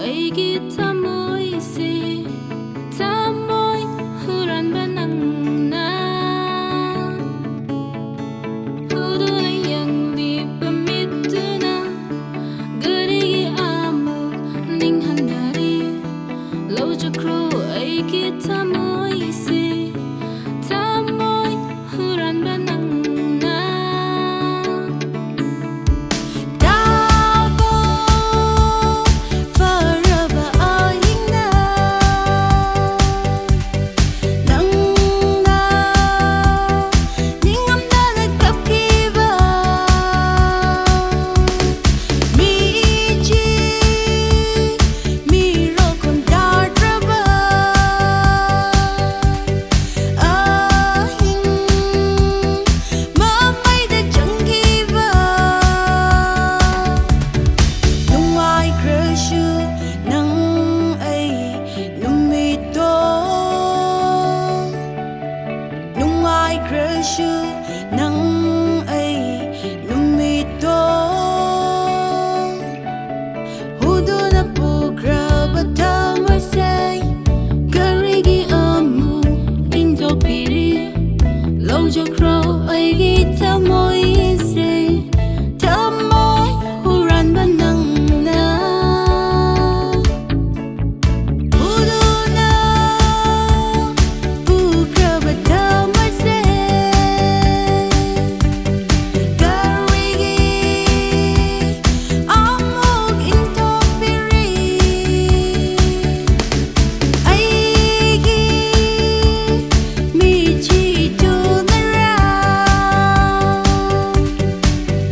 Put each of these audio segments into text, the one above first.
ꯑꯩꯒꯤ ꯊꯃꯣꯏꯁꯦ ꯊꯃꯣꯏ ꯍꯨꯔꯥꯟꯕ ꯅꯪꯅ ꯍꯨꯗꯨꯅ ꯌꯦꯡꯂꯤꯕ ꯃꯤꯠꯇꯨꯅ ꯀꯔꯤꯒꯤ ꯑꯃꯨꯛ ꯅꯤꯡꯍꯟꯅꯔꯤ ꯂꯧꯖꯈ꯭ꯔꯣ ꯑꯩꯒꯤ ꯊꯃꯣꯏꯁꯦ ꯊꯃꯣꯏ ꯍꯨꯔꯥꯟꯕ ꯅꯪꯅ ꯇꯥꯕꯣ ꯐꯔꯕ ꯑꯍꯤꯡꯅ ꯅꯪꯅ ꯅꯤꯡꯉꯝꯗꯅ ꯀꯞꯈꯤꯕ 미지 미로곤 다드러봐 아힌 맘마이다 정기봐 농아이 그러슈 낭아이 눈밑도 농아이 그러슈 낭아이 눈밑도 Huduna pugraba tamasay Karigi amu indopiri Lojokro aigi tamoyse Tamoy huran banangna Huduna pugraba tamasay Karigi amok intopiri Aigi michi tunara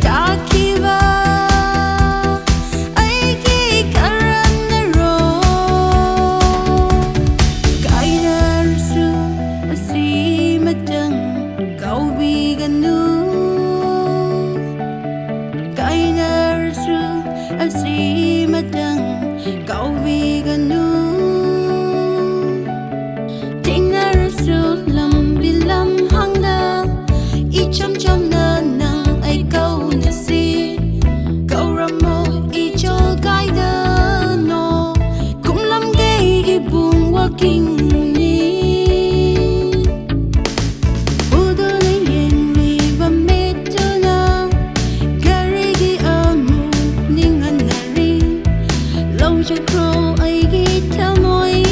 Takiba Aigi karanaro Kainarsu asimatang kaubiganu Kainarsu asimatang kaubiganu Tingarasu lambilam hangna Ichamchamna nang ay kaunasi Kauramo ichol kaidano Kumlamgay ibung walking ni Huduna Yengliba mituna Karigi amu ninghanari Lojokro aigi tamoy